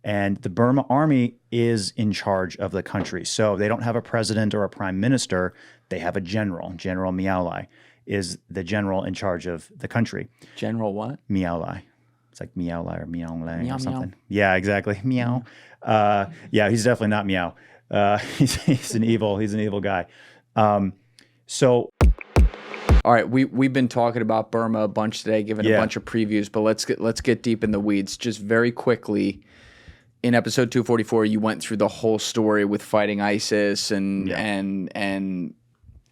And the Burma army is in charge of the country. So they don't have a president or a prime minister. They have a general. General Miao Lai is the general in charge of the country. General what? Miao Lai. It's like Miao Lai or Miao Lai Meow, or something. meow. Yeah, exactly. Meow. Yeah, he's definitely not Meow. He's an evil guy. So. All right, we've been talking about Burma a bunch today, giving a bunch of previews, but let's get deep in the weeds. Just very quickly, in episode 244, you went through the whole story with fighting ISIS and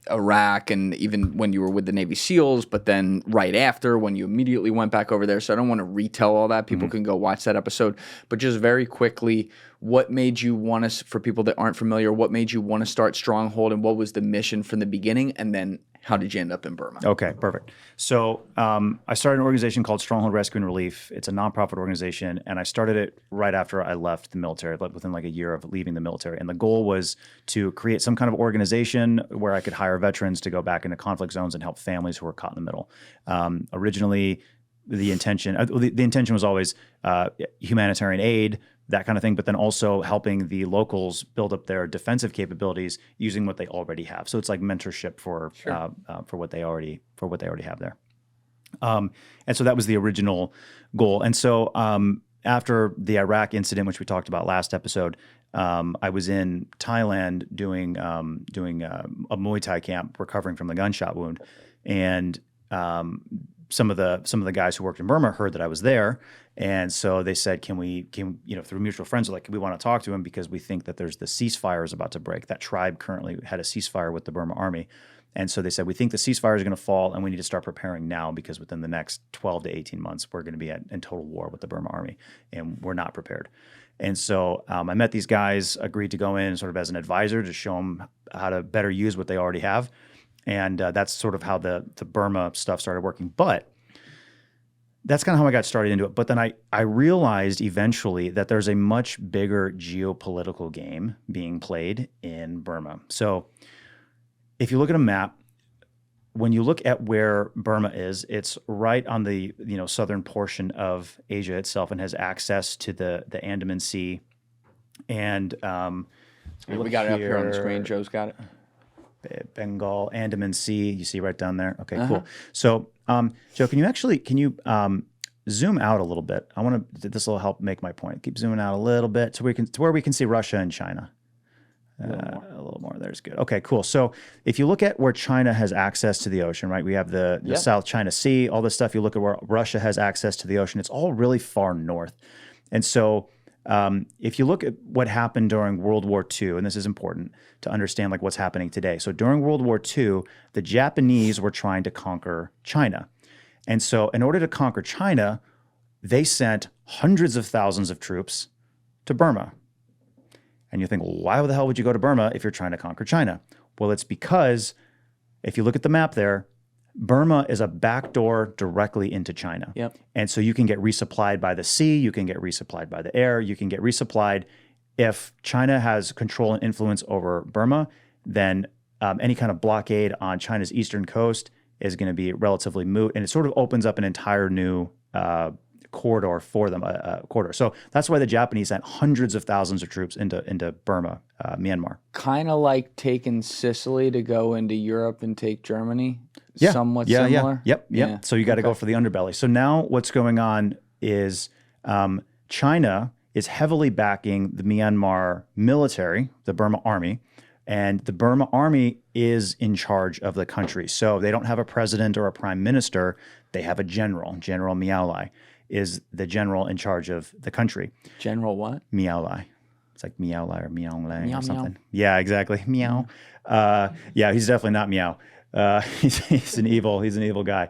Iraq, and even when you were with the Navy SEALs, but then right after when you immediately went back over there. So I don't want to retell all that. People can go watch that episode. But just very quickly, what made you want to, for people that aren't familiar, what made you want to start Stronghold, and what was the mission from the beginning? And then how did you end up in Burma? Okay, perfect. So I started an organization called Stronghold Rescue Relief. It's a nonprofit organization, and I started it right after I left the military, within like a year of leaving the military. And the goal was to create some kind of organization where I could hire veterans to go back into conflict zones and help families who were caught in the middle. Originally, the intention was always humanitarian aid, that kind of thing, but then also helping the locals build up their defensive capabilities using what they already have. So it's like mentorship for what they already have there. And so that was the original goal. And so after the Iraq incident, which we talked about last episode, I was in Thailand doing a Muay Thai camp, recovering from the gunshot wound, and some of the guys who worked in Burma heard that I was there, and so they said, "Can we through mutual friends, like we want to talk to him because we think that there's the ceasefire is about to break. That tribe currently had a ceasefire with the Burma army, and so they said we think the ceasefire is going to fall, and we need to start preparing now because within the next 12 to 18 months we're going to be in total war with the Burma army, and we're not prepared." And so I met these guys, agreed to go in sort of as an advisor to show them how to better use what they already have. And that's sort of how the Burma stuff started working. But that's kind of how I got started into it. But then I realized eventually that there's a much bigger geopolitical game being played in Burma. So if you look at a map, when you look at where Burma is, it's right on the southern portion of Asia itself and has access to the Andaman Sea. And we got it up here on the screen. Joe's got it. Bengal, Andaman Sea, you see right down there. Okay, cool. So, Joe, can you zoom out a little bit? This will help make my point. Keep zooming out a little bit to where we can see Russia and China. A little more. There's good. Okay, cool. So if you look at where China has access to the ocean, right? We have the South China Sea, all this stuff. You look at where Russia has access to the ocean. It's all really far north. And so if you look at what happened during World War II, and this is important to understand like what's happening today. So during World War II, the Japanese were trying to conquer China. And so in order to conquer China, they sent hundreds of thousands of troops to Burma. And you think, well, why the hell would you go to Burma if you're trying to conquer China? Well, it's because if you look at the map there, Burma is a backdoor directly into China. Yep. And so you can get resupplied by the sea, you can get resupplied by the air, you can get resupplied. If China has control and influence over Burma, then any kind of blockade on China's eastern coast is going to be relatively moot. And it sort of opens up an entire new corridor for them, corridor. So that's why the Japanese sent hundreds of thousands of troops into Burma, Myanmar. Kind of like taking Sicily to go into Europe and take Germany. Yeah. Somewhat similar. Yep. Yeah. So you got to go for the underbelly. So now what's going on is China is heavily backing the Myanmar military, the Burma army, and the Burma army is in charge of the country. So they don't have a president or a prime minister. They have a general. General Miao Lai is the general in charge of the country. General what? Miao Lai. It's like Miao Lai or Miao Lai Meow, or something. meow. Yeah, exactly. Meow. Yeah, he's definitely not Meow. He's an evil guy.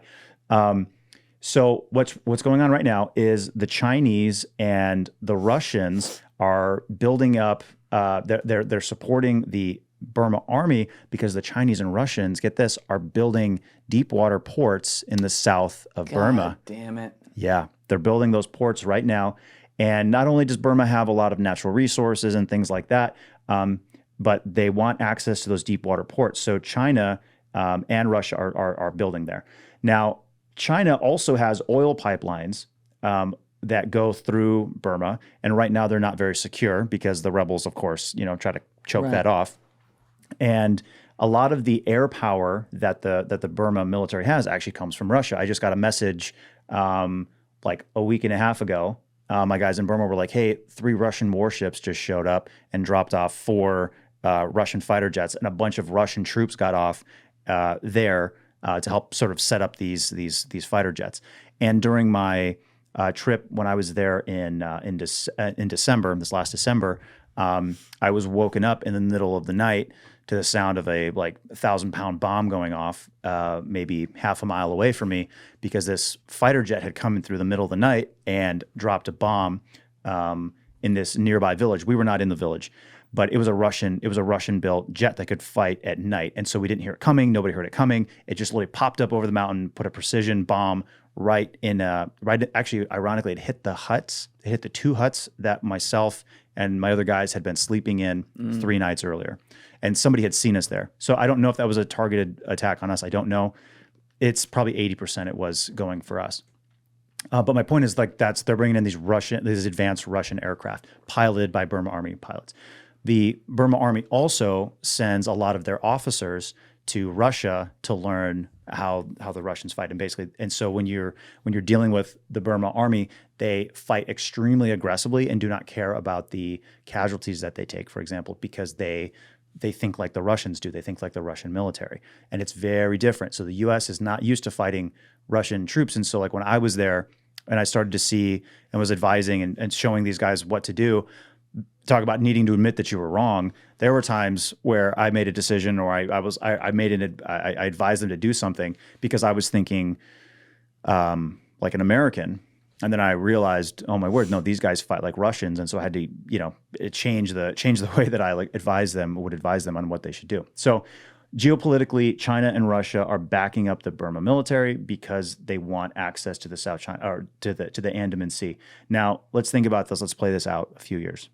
So what's going on right now is the Chinese and the Russians are building up. They're supporting the Burma army because the Chinese and Russians, get this, are building deep water ports in the south of Burma. Damn it. Yeah, they're building those ports right now. And not only does Burma have a lot of natural resources and things like that, but they want access to those deep water ports. So China and Russia are building there. Now, China also has oil pipelines that go through Burma, and right now they're not very secure because the rebels, of course, try to choke that off. And a lot of the air power that the Burma military has actually comes from Russia. I just got a message like a week and a half ago. My guys in Burma were like, "Hey, 3 Russian warships just showed up and dropped off 4 Russian fighter jets, and a bunch of Russian troops got off there to help sort of set up these fighter jets." And during my trip when I was there in December, this last December, I was woken up in the middle of the night to the sound of a 1,000-pound bomb going off, maybe half a mile away from me, because this fighter jet had come in through the middle of the night and dropped a bomb in this nearby village. We were not in the village, but it was a Russian-built jet that could fight at night, and so we didn't hear it coming. Nobody heard it coming. It just literally popped up over the mountain, put a precision bomb actually, ironically, it hit the huts. It hit the 2 huts that myself and my other guys had been sleeping in 3 nights earlier. And somebody had seen us there. So I don't know if that was a targeted attack on us. I don't know. It's probably 80% it was going for us. But my point is they're bringing in these advanced Russian aircraft piloted by Burma Army pilots. The Burma Army also sends a lot of their officers to Russia to learn how the Russians fight, and so when you're dealing with the Burma Army, they fight extremely aggressively and do not care about the casualties that they take, for example, because they think like the Russians do. They think like the Russian military, and it's very different. So the U.S. is not used to fighting Russian troops, and so when I was there and I started to see and was advising and showing these guys what to do. Talk about needing to admit that you were wrong. There were times where I made a decision, or I advised them to do something because I was thinking like an American, and then I realized, oh my word, no, these guys fight like Russians, and so I had to change the way that I would advise them on what they should do. So geopolitically, China and Russia are backing up the Burma military because they want access to the South China or to the Andaman Sea. Now let's think about this. Let's play this out a few years.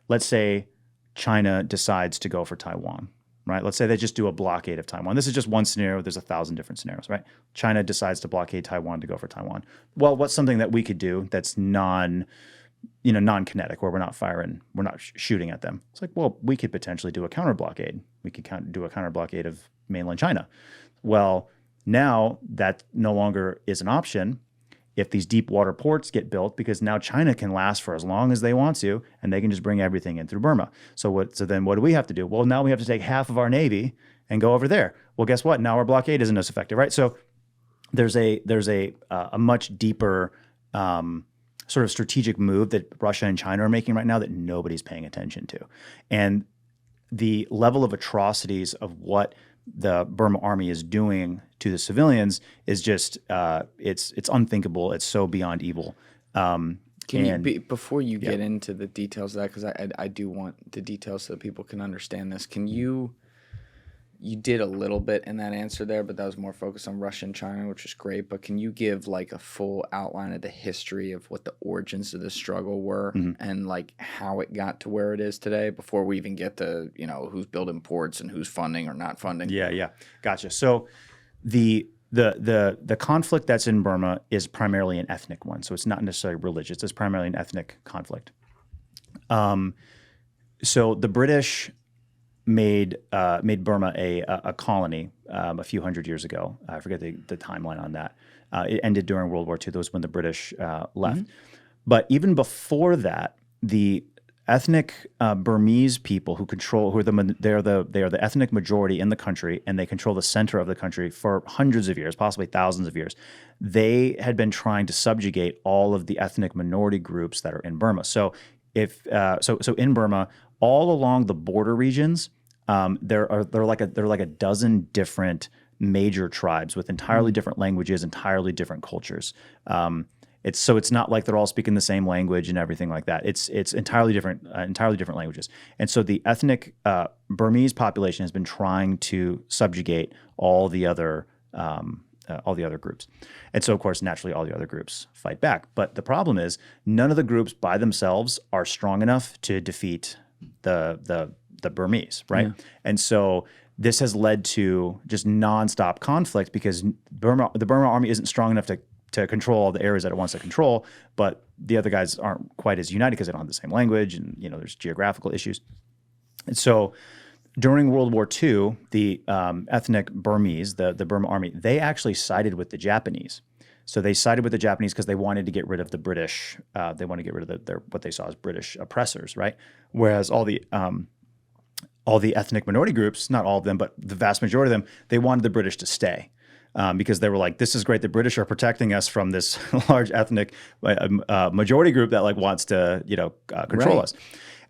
Let's say China decides to go for Taiwan, right? Let's say they just do a blockade of Taiwan. This is just one scenario. There's 1,000 different scenarios, right? China decides to blockade Taiwan to go for Taiwan. Well, what's something that we could do that's non-kinetic, where we're not firing, we're not shooting at them? It's like, well, we could potentially do a counter blockade. We could do a counter blockade of mainland China. Well, now that no longer is an option. If these deep water ports get built, because now China can last for as long as they want to, and they can just bring everything in through Burma. So then what do we have to do? Well, now we have to take half of our Navy and go over there. Well, guess what? Now our blockade isn't as effective, right? So there's a much deeper sort of strategic move that Russia and China are making right now that nobody's paying attention to. And the level of atrocities of what the Burma Army is doing to the civilians is just it's unthinkable. It's so beyond evil. Before you get into the details of that, because I do want the details so that people can understand this. Can you did a little bit in that answer there, but that was more focused on Russia and China, which is great. But can you give a full outline of the history of what the origins of the struggle were and how it got to where it is today before we even get to, who's building ports and who's funding or not funding? Yeah. Gotcha. So the conflict that's in Burma is primarily an ethnic one. So it's not necessarily religious. It's primarily an ethnic conflict. So the British made Burma a colony a few hundred years ago. I forget the timeline on that. It ended during World War II. That was when the British left. But even before that, the ethnic Burmese people they are the ethnic majority in the country, and they control the center of the country for hundreds of years, possibly thousands of years. They had been trying to subjugate all of the ethnic minority groups that are in Burma. So in Burma, all along the border regions, there are like a dozen different major tribes with entirely different languages, entirely different cultures. It's not like they're all speaking the same language and everything like that. It's entirely different languages. And so the ethnic Burmese population has been trying to subjugate all the other groups. And so, of course, naturally, all the other groups fight back. But the problem is none of the groups by themselves are strong enough to defeat the Burmese, right? Yeah. And so this has led to just nonstop conflict because the Burma Army isn't strong enough to control all the areas that it wants to control, but the other guys aren't quite as united because they don't have the same language, and there's geographical issues. And so during World War II, the ethnic Burmese, the Burma army, they actually sided with the Japanese. So they sided with the Japanese because they wanted to get rid of the British. They want to get rid of their what they saw as British oppressors, right? Whereas all the ethnic minority groups, not all of them, but the vast majority of them, they wanted the British to stay. Because they were like, this is great. The British are protecting us from this large ethnic majority group that wants to control us.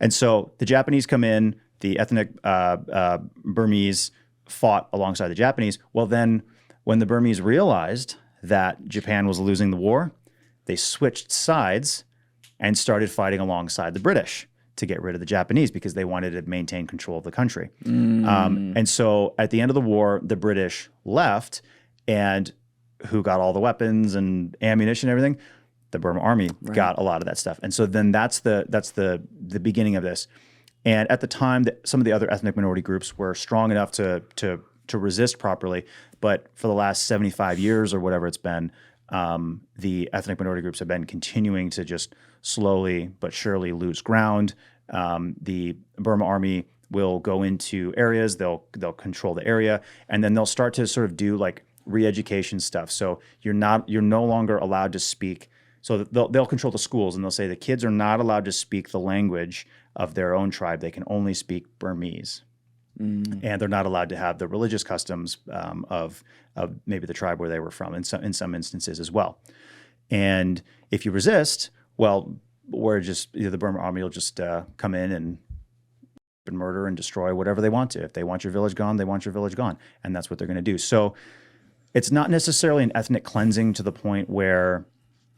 And so the Japanese come in, the ethnic Burmese fought alongside the Japanese. Well, then when the Burmese realized that Japan was losing the war, they switched sides and started fighting alongside the British to get rid of the Japanese because they wanted to maintain control of the country. And so at the end of the war, the British left, and who got all the weapons and ammunition and everything? The Burma army got a lot of that stuff. And so then that's the beginning of this. And at the time, some of the other ethnic minority groups were strong enough to resist properly. But for the last 75 years or whatever it's been, the ethnic minority groups have been continuing to just slowly but surely lose ground. The Burma army will go into areas, they'll control the area, and then they'll start to sort of do re-education stuff. So you're no longer allowed to speak. So they'll control the schools, and they'll say the kids are not allowed to speak the language of their own tribe. They can only speak Burmese. And they're not allowed to have the religious customs of maybe the tribe where they were from in some instances as well. And if you resist, well, the Burma army will just come in and murder and destroy whatever they want to. If they want your village gone, they want your village gone. And that's what they're going to do. So it's not necessarily an ethnic cleansing to the point where,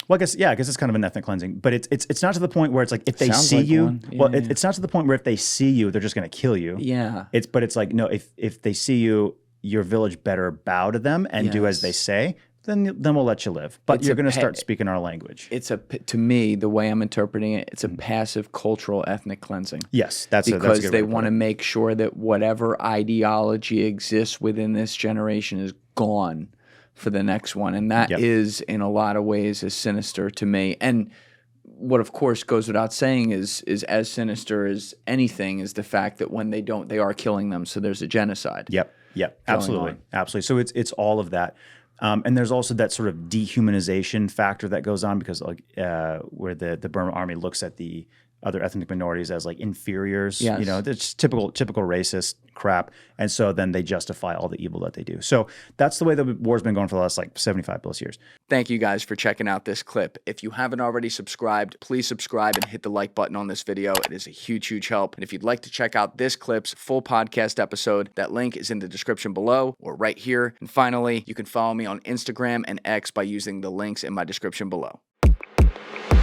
well, I guess it's kind of an ethnic cleansing, but it's not to the point where it's like if they see you, it's not to the point where if they see you, they're just going to kill you. Yeah. But it's like, no, if they see you, your village better bow to them and do as they say, then we'll let you live. But you're going to start speaking our language. To me, the way I'm interpreting it, it's a passive cultural ethnic cleansing. Yes, because they want to make sure that whatever ideology exists within this generation is gone for the next one. And that is, in a lot of ways, as sinister to me. And what, of course, goes without saying is as sinister as anything is the fact that when they don't, they are killing them. So there's a genocide. Yep. Absolutely. So it's all of that. And there's also that sort of dehumanization factor that goes on because where the Burma army looks at the other ethnic minorities as inferiors. Yes. It's typical racist crap. And so then they justify all the evil that they do. So that's the way the war's been going for the last 75 plus years. Thank you guys for checking out this clip. If you haven't already subscribed, please subscribe and hit the like button on this video. It is a huge, huge help. And if you'd like to check out this clip's full podcast episode, that link is in the description below or right here. And finally, you can follow me on Instagram and X by using the links in my description below.